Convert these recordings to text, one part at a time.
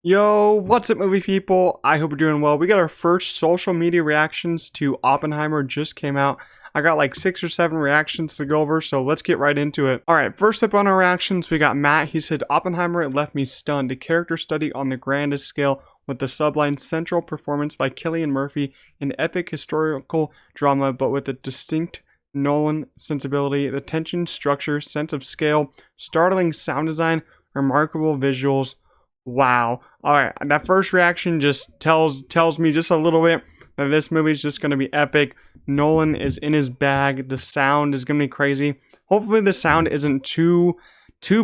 Yo, what's up, movie people? I hope you're doing well. We got our first social media reactions to Oppenheimer just came out. I got like 6 or 7 reactions to go over, so let's get right into it. Alright, first up on our reactions, we got Matt. He said, Oppenheimer left me stunned. A character study on the grandest scale with the subline central performance by Cillian Murphy, an epic historical drama, but with a distinct Nolan sensibility, the tension, structure, sense of scale, startling sound design, remarkable visuals. Wow. All right, that first reaction just tells me just a little bit that this movie is just going to be epic. Nolan is in his bag. The sound is going to be crazy. Hopefully the sound isn't too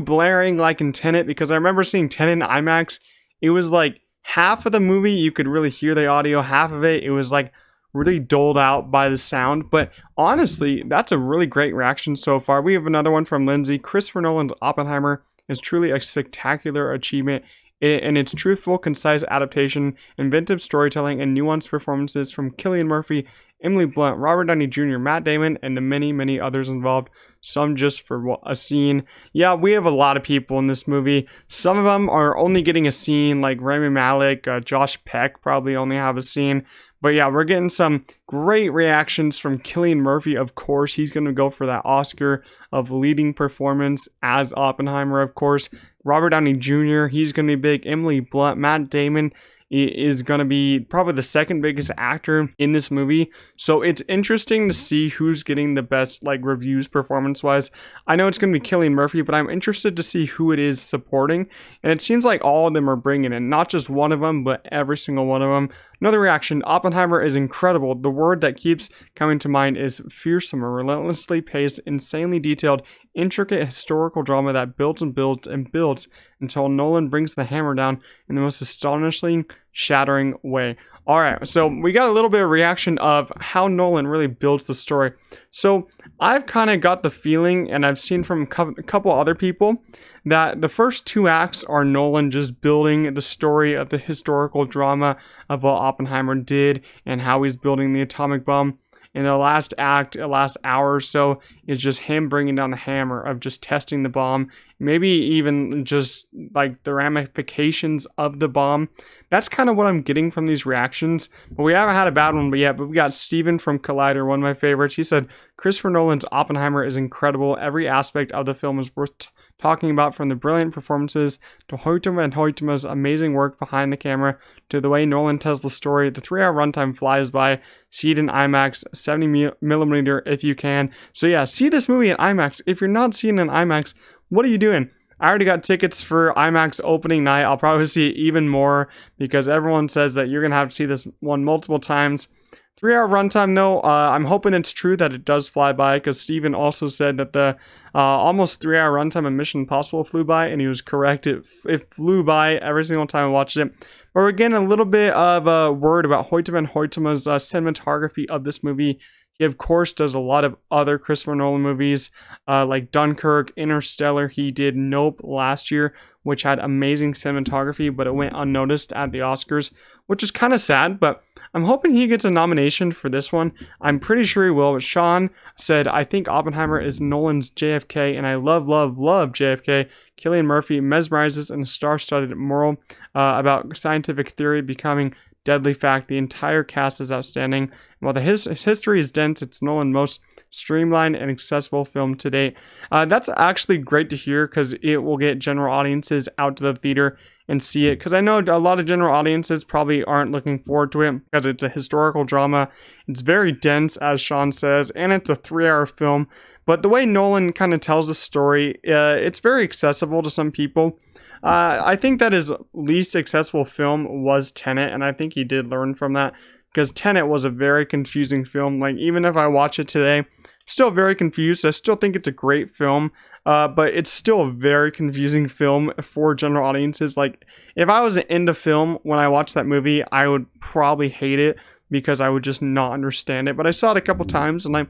blaring like in Tenet, because I remember seeing Tenet in IMAX. It was like half of the movie you could really hear the audio, half of it was like really doled out by the sound. But honestly, that's a really great reaction so far. We have another one from Lindsay. Christopher Nolan's Oppenheimer is truly a spectacular achievement in its truthful, concise adaptation, inventive storytelling, and nuanced performances from Cillian Murphy, Emily Blunt, Robert Downey Jr., Matt Damon, and the many, many others involved. Some just for a scene. Yeah, we have a lot of people in this movie. Some of them are only getting a scene, like Rami Malek, Josh Peck probably only have a scene. But yeah, we're getting some great reactions from Cillian Murphy. Of course, he's going to go for that Oscar of leading performance as Oppenheimer, of course. Robert Downey Jr., he's going to be big. Emily Blunt, Matt Damon is going to be probably the second biggest actor in this movie. So it's interesting to see who's getting the best like reviews performance wise. I know it's going to be Cillian Murphy, but I'm interested to see who it is supporting. And it seems like all of them are bringing in, not just one of them, but every single one of them. Another reaction, Oppenheimer is incredible. The word that keeps coming to mind is fearsome, a relentlessly paced, insanely detailed, intricate historical drama that builds and builds and builds until Nolan brings the hammer down in the most astonishing, shattering way. All right, so we got a little bit of reaction of how Nolan really builds the story. So I've kind of got the feeling, and I've seen from a couple other people, that the first 2 acts are Nolan just building the story of the historical drama of what Oppenheimer did and how he's building the atomic bomb. In the last act, the last hour or so, is just him bringing down the hammer of just testing the bomb, maybe even just like the ramifications of the bomb. That's kind of what I'm getting from these reactions. But we haven't had a bad one yet. But we got Steven from Collider, one of my favorites. He said, Christopher Nolan's Oppenheimer is incredible. Every aspect of the film is worth talking about, from the brilliant performances to Hoytema and Hoytema's amazing work behind the camera to the way Nolan tells the story. The 3-hour runtime flies by. See it in IMAX, 70mm if you can. So yeah, see this movie in IMAX. If you're not seeing it in IMAX, what are you doing? I already got tickets for IMAX opening night. I'll probably see it even more because everyone says that you're going to have to see this one multiple times. 3-hour runtime though, I'm hoping it's true that it does fly by, because Steven also said that the almost 3-hour runtime of Mission Impossible flew by, and he was correct. It flew by every single time I watched it. But we're getting a little bit of a word about Hoytema and Hoytema's cinematography of this movie. He, of course, does a lot of other Christopher Nolan movies, like Dunkirk, Interstellar. He did Nope last year, which had amazing cinematography, but it went unnoticed at the Oscars, which is kind of sad, but I'm hoping he gets a nomination for this one. I'm pretty sure he will, but Sean said, I think Oppenheimer is Nolan's JFK, and I love, love, love JFK. Cillian Murphy mesmerizes in a star-studded moral about scientific theory becoming deadly fact. The entire cast is outstanding. While the history is dense, it's Nolan's most streamlined and accessible film to date. That's actually great to hear, because it will get general audiences out to the theater and see it, because I know a lot of general audiences probably aren't looking forward to it because it's a historical drama. It's very dense, as Sean says, and it's a 3-hour film. But the way Nolan kind of tells the story, it's very accessible to some people. I think that his least accessible film was Tenet, and I think he did learn from that, because Tenet was a very confusing film. Like, even if I watch it today, I'm still very confused. I still think it's a great film, but it's still a very confusing film for general audiences. Like, if I was into film when I watched that movie, I would probably hate it because I would just not understand it. But I saw it a couple times and I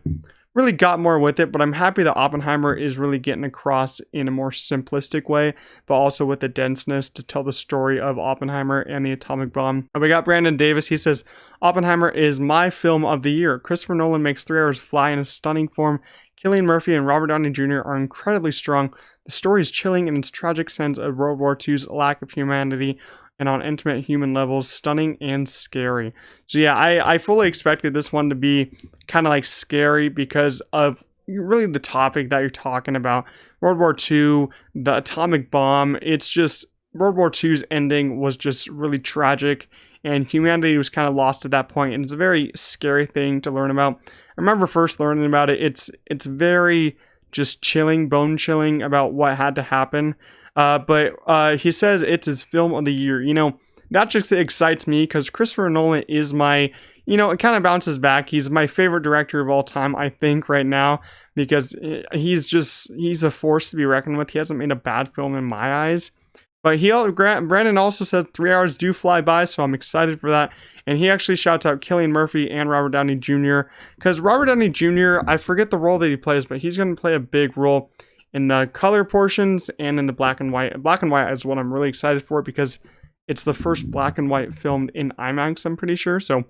really got more with it, but I'm happy that Oppenheimer is really getting across in a more simplistic way, but also with the denseness to tell the story of Oppenheimer and the atomic bomb. And we got Brandon Davis. He says, Oppenheimer is my film of the year. Christopher Nolan makes 3 hours fly in a stunning form. Cillian Murphy and Robert Downey Jr. are incredibly strong. The story is chilling in its tragic sense of World War II's lack of humanity and on intimate human levels, stunning and scary. So yeah, I fully expected this one to be kind of like scary because of really the topic that you're talking about. World War II, the atomic bomb. It's just World War II's ending was just really tragic, and humanity was kind of lost at that point, and it's a very scary thing to learn about. I remember first learning about it. It's very just chilling, bone chilling about what had to happen. But he says it's his film of the year. That just excites me because Christopher Nolan is my, it kind of bounces back. He's my favorite director of all time, I think, right now, because he's a force to be reckoned with. He hasn't made a bad film in my eyes. But Brandon also said 3 hours do fly by, so I'm excited for that. And he actually shouts out Cillian Murphy and Robert Downey Jr. Because Robert Downey Jr., I forget the role that he plays, but he's going to play a big role in the color portions and in the black and white. Black and white is what I'm really excited for because it's the first black and white filmed in IMAX, I'm pretty sure. So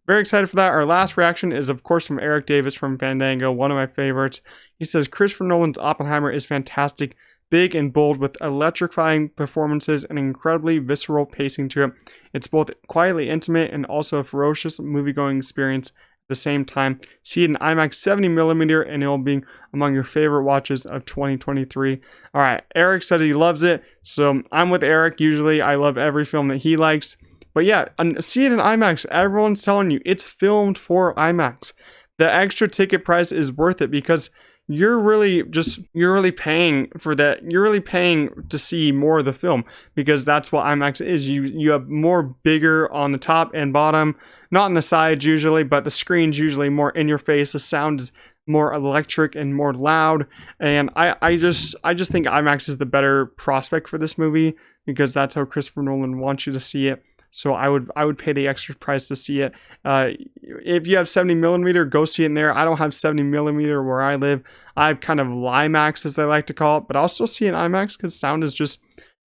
very excited for that. Our last reaction is, of course, from Eric Davis from Fandango, one of my favorites. He says, Christopher Nolan's Oppenheimer is fantastic, big and bold with electrifying performances and incredibly visceral pacing to it. It's both quietly intimate and also a ferocious movie-going experience at the same time. See it in IMAX 70mm and it will be among your favorite watches of 2023. All right, Eric said he loves it, so I'm with Eric. Usually I love every film that he likes. But yeah, see it in IMAX. Everyone's telling you it's filmed for IMAX. The extra ticket price is worth it because you're really paying for that. You're really paying to see more of the film because that's what IMAX is. You have more bigger on the top and bottom, not on the sides usually, but the screen's usually more in your face. The sound is more electric and more loud. And I just think IMAX is the better prospect for this movie because that's how Christopher Nolan wants you to see it. So I would pay the extra price to see it. If you have 70mm, go see it in there. I don't have 70mm where I live. I have kind of Limax, as they like to call it, but I'll still see it in IMAX because sound is just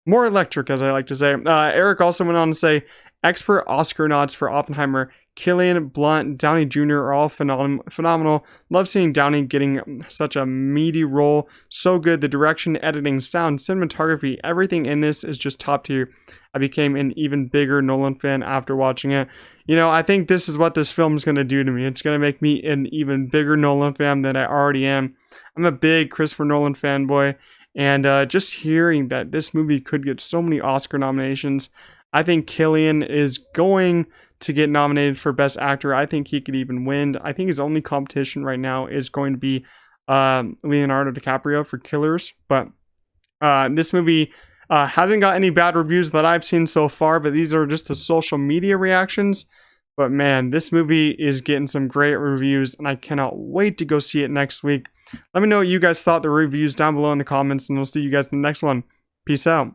more electric, as I like to say. Eric also went on to say, expert Oscar nods for Oppenheimer. Cillian, Blunt, Downey Jr. are all phenomenal. Love seeing Downey getting such a meaty role. So good. The direction, editing, sound, cinematography, everything in this is just top tier. I became an even bigger Nolan fan after watching it. I think this is what this film is going to do to me. It's going to make me an even bigger Nolan fan than I already am. I'm a big Christopher Nolan fanboy. And just hearing that this movie could get so many Oscar nominations, I think Cillian is going to get nominated for Best Actor. I think he could even win. I think his only competition right now is going to be Leonardo DiCaprio for Killers. But this movie hasn't got any bad reviews that I've seen so far, but these are just the social media reactions. But man, this movie is getting some great reviews, and I cannot wait to go see it next week. Let me know what you guys thought the reviews down below in the comments, and we'll see you guys in the next one. Peace out.